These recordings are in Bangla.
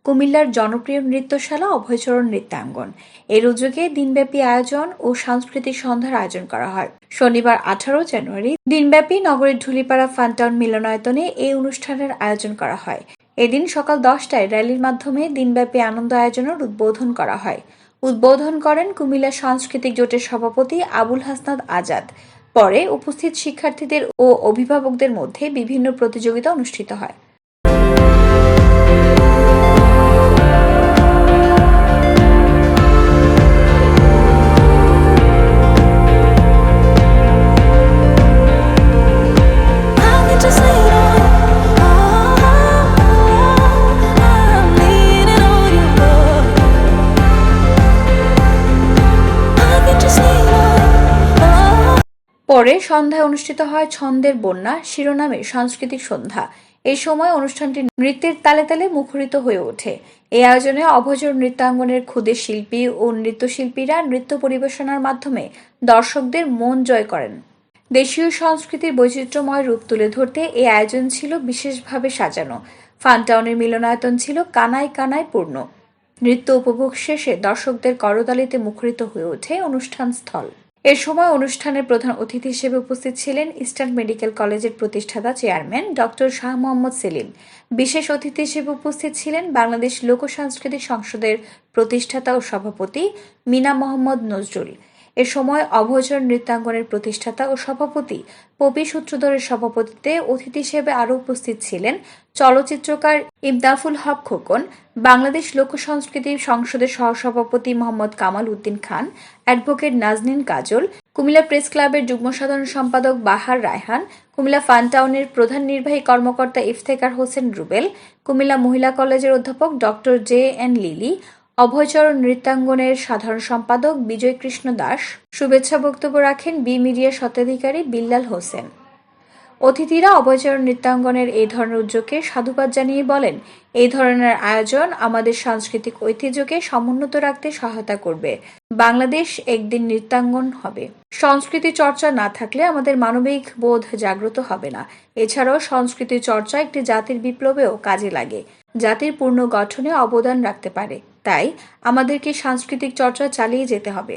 কুমিল্লার জনপ্রিয় নৃত্যশালা অভয়চরণ নৃত্যাঙ্গন। এর উদ্যোগে দিনব্যাপী আয়োজন ও সাংস্কৃতিক সন্ধ্যার আয়োজন করা হয়। শনিবার 18 জানুয়ারি দিনব্যাপী নগরীর ঢুলিপাড়া ফানটাউন মিলনায়তনে এই অনুষ্ঠানের আয়োজন করা হয়। এদিন সকাল 10টায় র্যালির মাধ্যমে দিনব্যাপী আনন্দ আয়োজনের উদ্বোধন করা হয়। উদ্বোধন করেন কুমিল্লা সাংস্কৃতিক জোটের সভাপতি আবুল হাসনাত আজাদ। পরে উপস্থিত শিক্ষার্থীদের ও অভিভাবকদের মধ্যে বিভিন্ন প্রতিযোগিতা অনুষ্ঠিত হয়। পরে সন্ধ্যায় অনুষ্ঠিত হয় ছন্দের বন্যা শিরোনামে সাংস্কৃতিক সন্ধ্যা। এই সময় অনুষ্ঠানটি নৃত্যের তালে তালে মুখরিত হয়ে ওঠে। এই আয়োজনে অভয়চরণ নৃত্যাঙ্গনের ক্ষুদে শিল্পী ও নৃত্যশিল্পীরা নৃত্য পরিবেশনার মাধ্যমে দর্শকদের মন জয় করেন। দেশীয় সংস্কৃতির বৈচিত্র্যময় রূপ তুলে ধরতে এই আয়োজন ছিল বিশেষভাবে সাজানো। ফানটাউনের মিলনায়তন ছিল কানায় কানায় পূর্ণ। নৃত্য উপভোগ শেষে দর্শকদের করতালিতে মুখরিত হয়ে ওঠে অনুষ্ঠান স্থল। এ সময় অনুষ্ঠানের প্রধান অতিথি হিসেবে উপস্থিত ছিলেন ইস্টার্ন মেডিকেল কলেজের প্রতিষ্ঠাতা চেয়ারম্যান ডক্টর শাহ মোহাম্মদ সেলিম। বিশেষ অতিথি হিসেবে উপস্থিত ছিলেন বাংলাদেশ লোক সাংস্কৃতিক সংসদের প্রতিষ্ঠাতা ও সভাপতি মিনা মোহাম্মদ নজরুল। এ সময় অভয়চরণ নৃত্যাঙ্গনের প্রতিষ্ঠাতা ও সভাপতি পপি সূত্রধরের সভাপতিত্বে অতিথি হিসেবে আরও উপস্থিত ছিলেন চলচ্চিত্রকার ইমদাফুল হক খোকন, বাংলাদেশ লোক সংস্কৃতি সংসদের সহসভাপতি মোহাম্মদ কামাল উদ্দিন খান, অ্যাডভোকেট নাজনীন কাজল, কুমিল্লা প্রেস ক্লাবের যুগ্ম সাধারণ সম্পাদক বাহার রায়হান, কুমিল্লা ফানটাউনের প্রধান নির্বাহী কর্মকর্তা ইফতেখার হোসেন রুবেল, কুমিল্লা মহিলা কলেজের অধ্যাপক ডক্টর জে.এন. লিলি, অভয়চরণ নৃত্যাঙ্গনের সাধারণ সম্পাদক বিজয় কৃষ্ণ দাস। শুভেচ্ছা বক্তব্য রাখেন বি মিডিয়ার স্বত্বাধিকারী বিল্লাল হোসেন। অতিথিরা অভয়চরণ নৃত্যাঙ্গনের এই ধরনের উদ্যোগকে সাধুবাদ জানিয়ে বলেন, এই ধরনের আয়োজন আমাদের সাংস্কৃতিক ঐতিহ্যকে সমুন্নত রাখতে সহায়তা করবে। বাংলাদেশ একদিন নৃত্যাঙ্গন হবে। সংস্কৃতি চর্চা না থাকলে আমাদের মানবিক বোধ জাগ্রত হবে না। এছাড়াও সংস্কৃতি চর্চা একটি জাতির বিপ্লবেও কাজে লাগে, জাতির পূর্ণ গঠনে অবদান রাখতে পারে। তাই আমাদেরকে সাংস্কৃতিক চর্চা চালিয়ে যেতে হবে।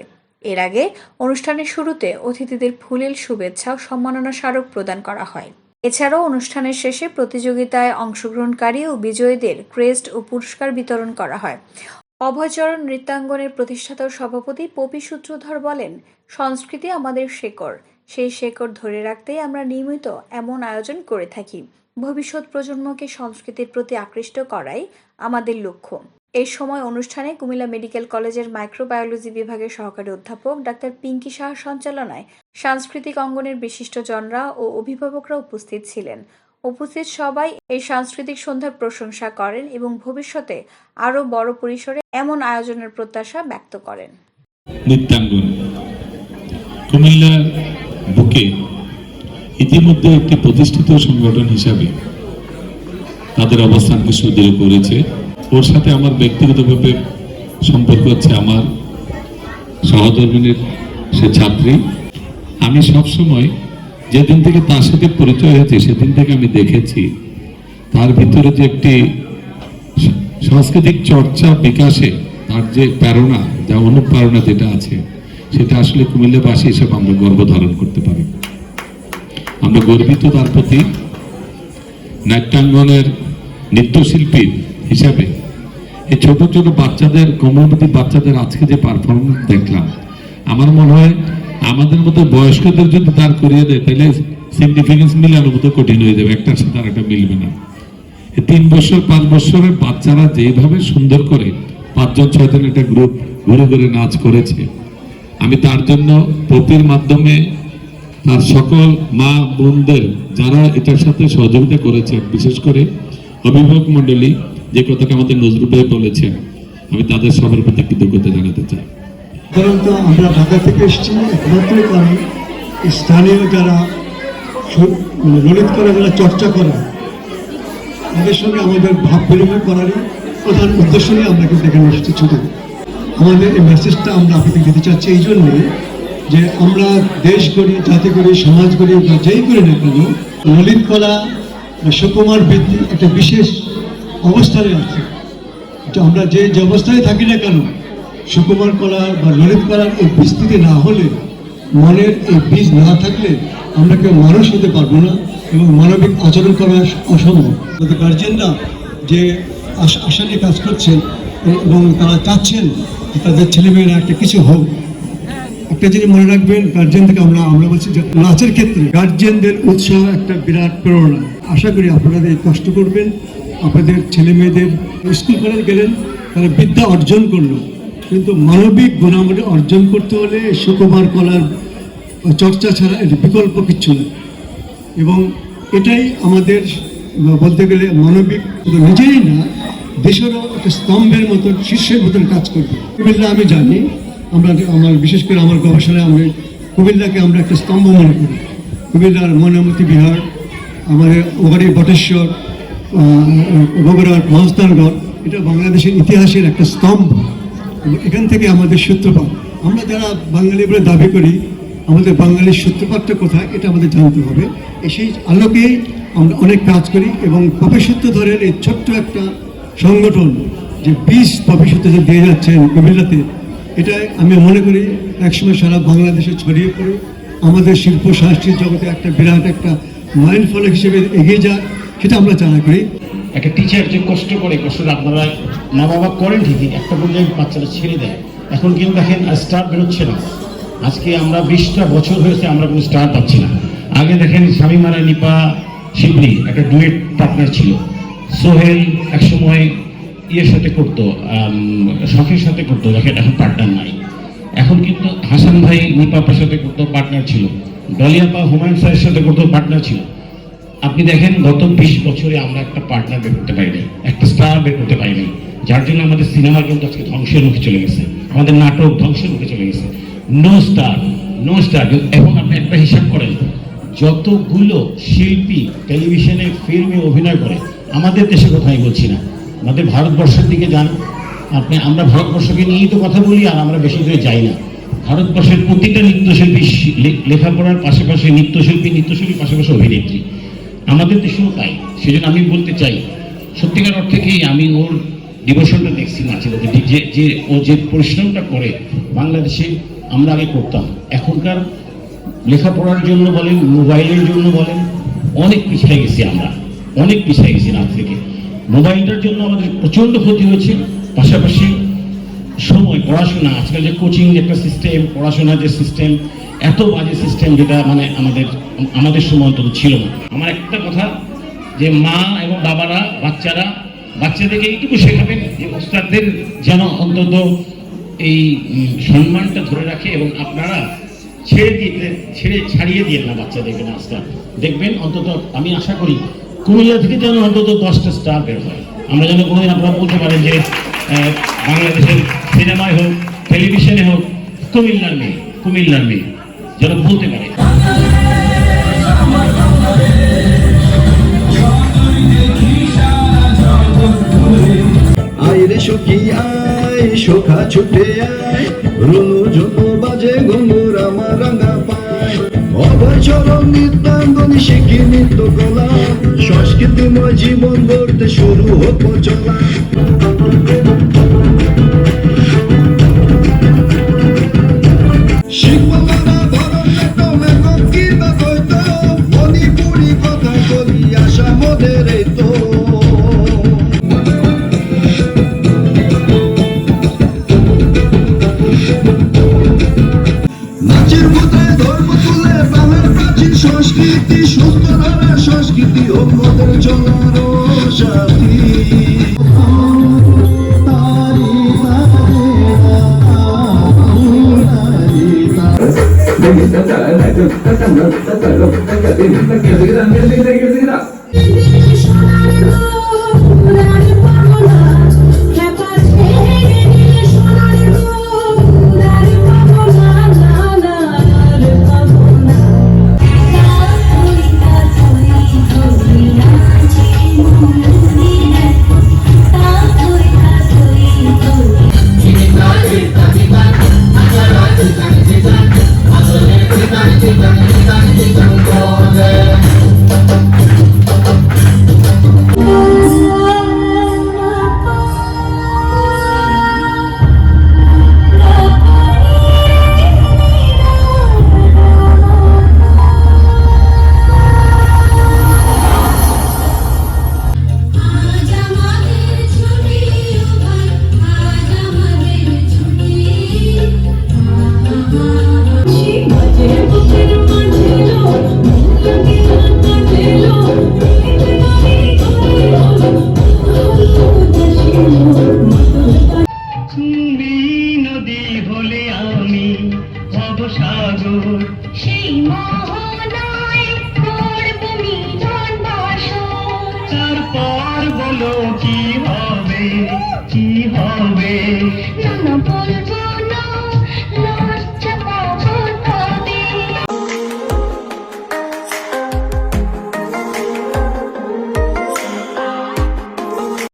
এর আগে অনুষ্ঠানের শুরুতে অতিথিদের ফুলেল শুভেচ্ছা ও সম্মাননা স্মারক প্রদান করা হয়। এছাড়াও অনুষ্ঠানের শেষে প্রতিযোগিতায় অংশগ্রহণকারী ও বিজয়ীদের ক্রেস্ট ও পুরস্কার বিতরণ করা হয়। অভয়চরণ নৃত্যাঙ্গনের প্রতিষ্ঠাতা ও সভাপতি পপি সূত্রধর বলেন, সংস্কৃতি আমাদের শেকড়, সেই শেকড় ধরে রাখতেই আমরা নিয়মিত এমন আয়োজন করে থাকি। ভবিষ্যৎ প্রজন্মকে সংস্কৃতির প্রতি আকৃষ্ট করাই আমাদের লক্ষ্য। এই সময় অনুষ্ঠানে কুমিল্লা মেডিকেল কলেজের মাইক্রোবায়োলজি বিভাগের সহকারী অধ্যাপক ডাক্তার পিঙ্কি সাহা সঞ্চালনায় সাংস্কৃতিক অঙ্গনের বিশিষ্টজনরা ও অভিভাবকরা উপস্থিত ছিলেন। উপস্থিত সবাই এই সাংস্কৃতিক সন্ধ্যার প্রশংসা করেন এবং ভবিষ্যতে আরও বড় পরিসরে এমন আয়োজনের প্রত্যাশা ব্যক্ত করেন। নৃত্যাঙ্গন কুমিল্লার বুকে ইতিমধ্যে একটি প্রতিষ্ঠিত সংগঠন হিসাবে তাদের অবস্থানকে সুদৃঢ় করেছে। ওর সাথে আমার ব্যক্তিগতভাবে সম্পর্ক হচ্ছে আমার সহধর্মিনীর সে ছাত্রী। আমি সবসময় যেদিন থেকে তার সাথে পরিচয় হয়েছে সেদিন থেকে আমি দেখেছি তার ভিতরে যে একটি সাংস্কৃতিক চর্চা বিকাশে তার যে প্রেরণা, যা অনুপ্রেরণা যেটা আছে, সেটা আসলে কুমিল্লাবাসী হিসেবে আমরা গর্ব ধারণ করতে পারি। আমরা গর্বিত তার প্রতি। নাট্যাঙ্গনের নৃত্যশিল্পী হিসাবে এই ছোট ছোট বাচ্চাদের, কোমলমতি বাচ্চাদের আজকে যে পারফরমেন্স দেখলাম, আমার মনে হয় আমাদের মতো বয়স্কদের যদি তার করিয়ে দেয় তাহলে সিগনিফিকেন্স মিলানোর মতো কঠিন হয়ে যাবে, একটার সাথে আরেকটা মিলবে না। 3 বছর 5 বছরের বাচ্চারা যেভাবে সুন্দর করে 5 জন 6 জন একটা গ্রুপ ঘুরে ঘুরে নাচ করেছে, আমি তার জন্য পপির মাধ্যমে তার সকল মা বোনদের যারা এটার সাথে সহযোগিতা করেছেন, বিশেষ করে অভিভাবক মন্ডলী, যে কথাটা আমাদের নজরুল ভাই বলেছেন, আমি তাদের সবার প্রতি কৃতজ্ঞতা জানাতে চাই। সাধারণত আমরা ঢাকা থেকে এসেছি একমাত্র কারণ স্থানীয় যারা ললিত কলা যারা চর্চা করে তাদের সঙ্গে আমাদের ভাব বিনিময় করারই প্রধান উদ্দেশ্য নিয়ে আমরা কিন্তু এখানে এসেছি। শুধু আমাদের এই মেসেজটা আমরা আপনাদের দিতে চাচ্ছি এই জন্যই যে আমরা দেশ গড়ি, জাতি গড়ি, সমাজ গড়ি, যেই করি না কেন, ললিত কলা সুকুমার বৃত্তি একটা বিশেষ অবস্থানে আছে। যে আমরা যে অবস্থায় থাকি না কেন, সুকুমার কলার বা ললিত কলার এই বিস্তৃতি না হলে, মনের এই বীজ না থাকলে আমরা কেউ মানুষ হতে পারবো না এবং মানবিক আচরণ করা অসম্ভব। গার্জেনরা যে আশা নিয়ে কাজ করছেন এবং তারা চাচ্ছেন যে তাদের ছেলেমেয়েরা একটা কিছু হোক, একটা জিনিস মনে রাখবেন, গার্জেন থেকে আমরা বলছি যে নাচের ক্ষেত্রে গার্জেনদের উৎসাহ একটা বিরাট প্রেরণা। আশা করি আপনারা এই কষ্ট করবেন, আপনাদের ছেলে মেয়েদের স্কুল কলেজ গেলেন, তারা বিদ্যা অর্জন করলো, কিন্তু মানবিক গুণাবলী অর্জন করতে হলে সুকুমার কলার চর্চা ছাড়া এর বিকল্প কিচ্ছু নেই। এবং এটাই আমাদের বলতে গেলে মানবিক নিজেই না, দেশেরও একটা স্তম্ভের মতন, শীর্ষের মতন কাজ করবে। কুমিল্লা আমি জানি, আমার বিশেষ করে আমার গবেষণায় আমি কুমিল্লাকে আমরা একটা স্তম্ভ মনে করি। কুমিল্লার ময়নামতি বিহার, আমাদের ওগাড়ি বটেশ্বর, বগুড়ার মহস্তানগড়, এটা বাংলাদেশের ইতিহাসের একটা স্তম্ভ। এখান থেকে আমাদের সূত্রপাত। আমরা যারা বাঙালি বলে দাবি করি, আমাদের বাঙালির সূত্রপাতটা কোথায় এটা আমাদের জানতে হবে। সেই আলোকেই আমরা অনেক কাজ করি এবং প্রফেসত্ব ধরে এই ছোট্ট একটা সংগঠন যে 20 প্রফেসত্ব যে দিয়ে যাচ্ছেন কুমিল্লাতে, এটাই আমি মনে করি একসময় সারা বাংলাদেশে ছড়িয়ে পড়ে আমাদের শিল্প সাংস্কৃতিক জগতে একটা বিরাট একটা মাইল ফলক হিসেবে এগিয়ে যায়, সেটা আমরা চালা করি। একটা টিচার যে কষ্ট করে, কষ্টটা আপনারা মা বাবা করেন ঠিকই, একটা পর্যায়ে বাচ্চারা ছেড়ে দেয়। এখন কিন্তু দেখেন স্টার বেরোচ্ছে না। আজকে আমরা 20টা বছর হয়েছে আমরা কোনো স্টার পাচ্ছি না। আগে দেখেন শামিমারা, নিপা, শিবলি একটা ডুয়েট পার্টনার ছিল। সোহেল একসময় ইয়ের সাথে করতো, শখের সাথে করতো, দেখেন এখন পার্টনার নাই। এখন কিন্তু হাসান ভাই নিপাপার সাথে করতো, পার্টনার ছিল। ডলিয়াপা হুমায়ুন স্যারের সাথে করতো, পার্টনার ছিল। আপনি দেখেন গত 20 বছরে আমরা একটা পার্টনার বের করতে পারিনি, একটা স্টার বের করতে পারিনি, যার জন্য আমাদের সিনেমা কিন্তু আজকে ধ্বংসের মুখে চলে গেছে, আমাদের নাটক ধ্বংসের মুখে চলে গেছে। No star. এখন আপনি একটা হিসাব করেন, যতগুলো শিল্পী টেলিভিশনে ফিল্মে অভিনয় করে, আমাদের দেশে কোথায় বলছি না, আমাদের ভারতবর্ষের দিকে যান আপনি। আমরা ভারতবর্ষকে নিয়েই তো কথা বলি, আর আমরা বেশি দূরে যাই না। ভারতবর্ষের প্রতিটা নৃত্যশিল্পী লেখাপড়ার পাশাপাশি নৃত্যশিল্পী পাশাপাশি অভিনেত্রী। আমাদের দেশেও তাই। সেজন্য আমি বলতে চাই, সত্যিকার অর্থে কি আমি ওর ডিভোশনটা দেখছি নাচের, যে ও যে পরিশ্রমটা করে বাংলাদেশে আমরা আগে করতাম, এখনকার লেখাপড়ার জন্য বলেন, মোবাইলের জন্য বলেন, অনেক পিছিয়ে গেছি আমরা, অনেক পিছিয়ে গেছি নাচ থেকে। মোবাইলটার জন্য আমাদের প্রচণ্ড ক্ষতি হয়েছে, পাশাপাশি সময় পড়াশোনা, আজকাল যে কোচিং একটা সিস্টেম, পড়াশোনার যে সিস্টেম, এত বাজে সিস্টেম, যেটা মানে আমাদের সময় অন্তত ছিল না। আমার একটা কথা, যে মা এবং বাবারা বাচ্চাদেরকে এইটুকু শেখাবেন যে ওস্তাদদের যেন অন্তত এই সম্মানটা ধরে রাখে, এবং আপনারা ছাড়িয়ে দিয়ে না বাচ্চাদেরকে নাচটা। দেখবেন অন্তত আমি আশা করি কুমিল্লা থেকে যেন অন্তত 10টা স্টার বের হয়। আমরা যেন কোনোদিন আপনারা বলতে পারেন যে বাংলাদেশের সিনেমায় হোক, টেলিভিশনে হোক, কুমিল্লার মেয়ে যেন বলতে পারে। আইরে সখী আয়, সখা ছুটে আয়, রুনু ঝুনু বাজে ঘুঙুর আমার রাঙা পায়। অভয় চরণ নৃত্যাঙ্গনী শিখি নৃত্য কলা, সংস্কৃতিময় জীবন গড়তে শুরু হোক চলা। শিল্পকলা ভরতনাট্যম একক কিংবা দ্বৈত, মণিপুরি কথা বলি আশা মোদের এই তো। নাচের কোথায় ধর্ম তুলে বাংলার প্রাচীন সংস্কৃতি, সুস্থ ধারার সংস্কৃতি ও মোদের চলার সাথী। Hãy subscribe cho kênh Ghiền Mì Gõ để không bỏ lỡ những video hấp dẫn.